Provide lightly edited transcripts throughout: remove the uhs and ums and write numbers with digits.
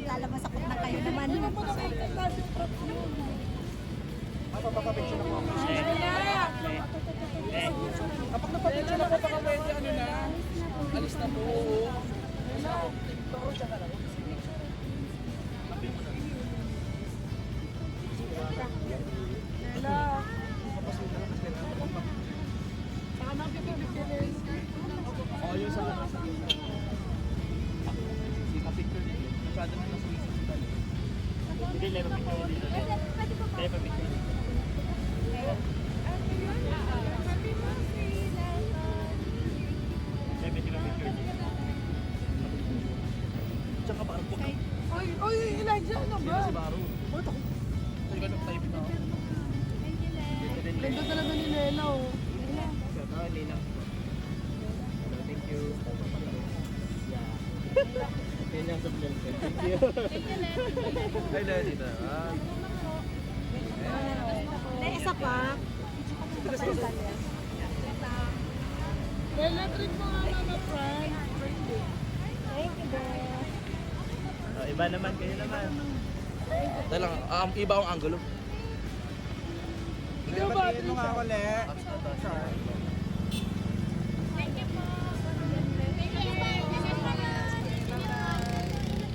Lalamasakot na kayo naman. Papapapicture na po ako. Kapag napapicture na po, baka pwede ano na. Alis na po. Nela. Saka nang pipipicture. Oo, yung sa ano. Kapicture dito. Masyado na nasa isip si Tali. Hindi, leva picture dito. Leva picture. Leva picture dito. Tsaka parang po. Oy, Elijah, ano ba? Si Baro. Ba't ako? Tayo ka ng type na ako. Ganda talaga ni Lela, oh. Lina. Thank you. Yan yung supplement. Thank you. Ay, dahil dito. Isa pa. Lela, treat mo nga Mama Frank. Thank you, Beth. Iba naman, kayo naman. Dahil lang, iba ang angulo. Ikaw ba? mo nga ako, Le.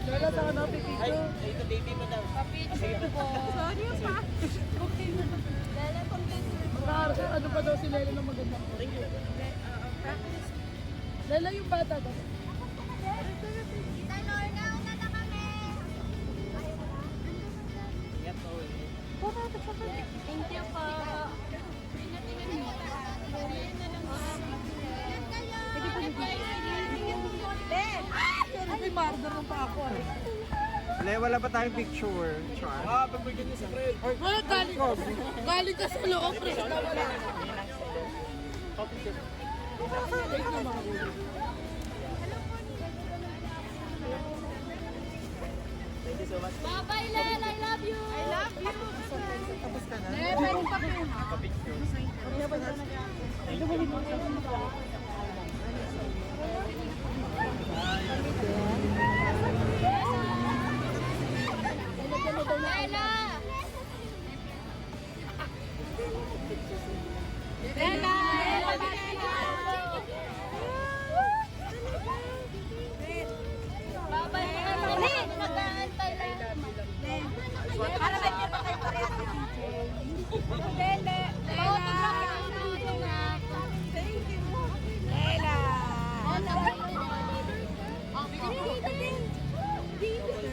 Lela, saka nang pipicture. ito baby mo daw. Sorry pa. Lala, Ano pa daw si Lela na maganda? Thank you. Lela yung bata daw. Tita Lorna, una na kami. Yep, Thank you po. Ben! Ay, marder pa ako, eh. Le, wala pa tayong picture. Char. Pagpagyan niyo sa friend. Wala, galing ka sa loob, pre. Wala. Thank you, mga kuya. Thank you so much. Bye-bye, Len. I love you. I love you. Tapos ka na? Meron pa kayo. Picture. Lela! Lela! Babay mo ka lang. Nag-aantay lang. Para may kita kayo parehas ni DJ. Lele! Lela! Thank you. Lela!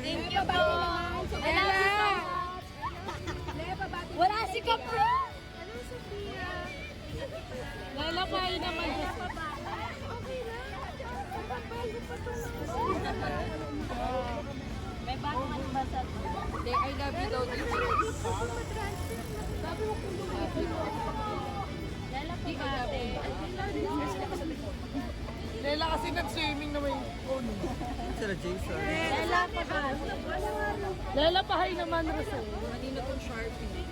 Thank you po. I love you so much. Wala si Kapro. Hello, Sophia. Lela, kain naman dito. Okay lang. May bagong ano ba sa... Hindi, I love you daw dito. Lala po ba ate? Lela kasi nag-swimming na may phone. Sila Jason. Lala po ba? Lela, pahay naman, Rosel. Kanina tong Sharpie.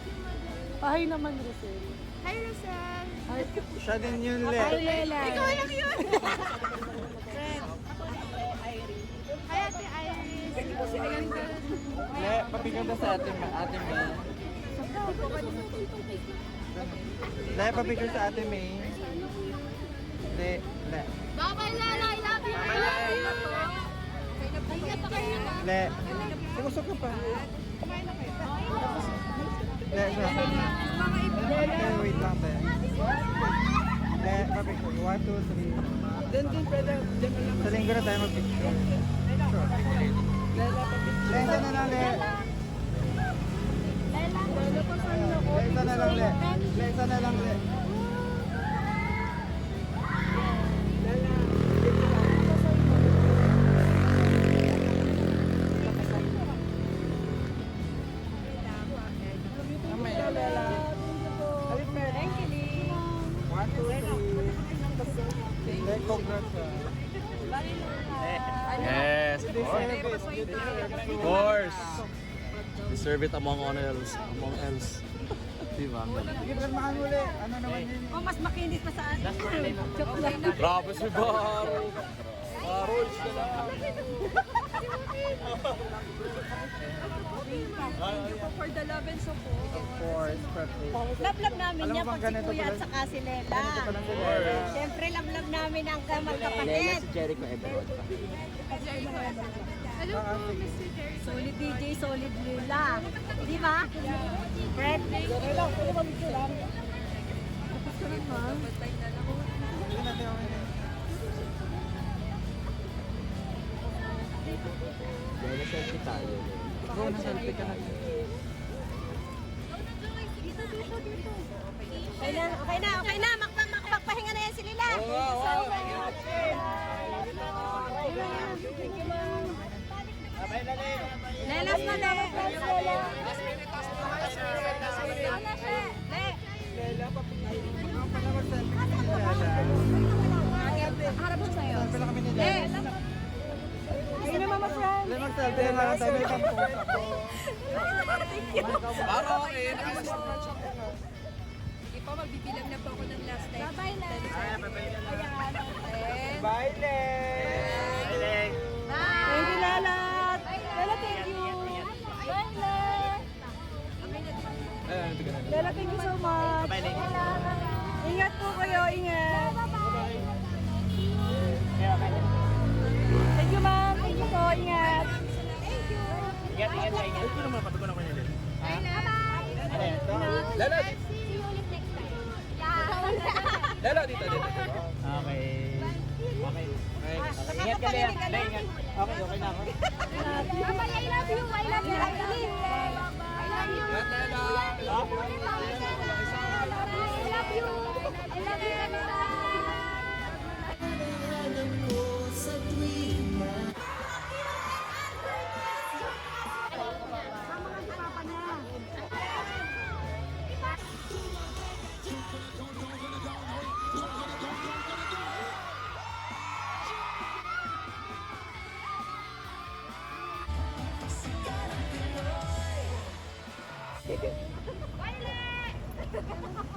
Pahay naman, Rosel. Hi, Rosel. Ay, Siya din yun, Le. Hi, Lela. Ikaw lang yun. Hi, Ate Iris. Le, papicture na sa ating May. Le, papicture sa ating May. Le. Bye-bye, Lala. I love you. I love you. Ingat pa kayo na. Le. Simusok ka pa. Le, siya. Le, wait lang, Le. Le, papicture. 1, 2, 3. Din, pwede. Sa linggo na tayo mag-picture. Sure. Le, isa na lang, Le. Le, isa na lang, Le. Le, isa na lang, Le. Thank you, Lee. 1, 2, 3. Le, congrats. Yes, of Good course. service. Good service. Of course. Deserve it among else. Si Ma'am. Sige, pirmahan mo ulit. Ano naman yun? Oh, mas makinis pa sa atin. Last one din. Joke lang. Grabe si Baro. Baro, ka na. For the love and support. Of course, perfect. Love namin Alam mo niya bang pag si ganito Kuya pala- at saka si Lela. Ganito palang sila. Siyempre, love namin ang magkapatid. Jericho Everett. Solid DJ, solid Lela. Di ba? Fred? Sige natin ako yun. Dahil selfie tayo. Go na selfie ka na. Okay na. Magpahinga na yan si Lila. Lelas na, Lelas. Lela, papigil. Ang pala mag-selfie ka na. Harap ko sa'yo. Selfie lang kami ni Lela. Sige na, Mama Fran. Lela, mag-selfie lang tayo. May pang-post ako. Baro, okay. Ipa, magbibilang na po ako ng last time. Bye-bye na. Bye, Lela. Thank you, Lala. Lala, thank you. Bye, Lala. Ayun, ito ka na. Lala, thank you so much. Bye, Leng. Ingat po kayo, ingat. Thank you, ma'am. Thank you po, ingat. Thank you. Ingat. Ito naman, patutunan ko niya din. Lala, See you ulit next time. Yeah. Lala, dito. Okay. Ingat ka, Lea. Lea, ingat. Okay na ako. Bye, I love you. I love you. I love you. Ingat, Lela. I love you. I love you. Bye,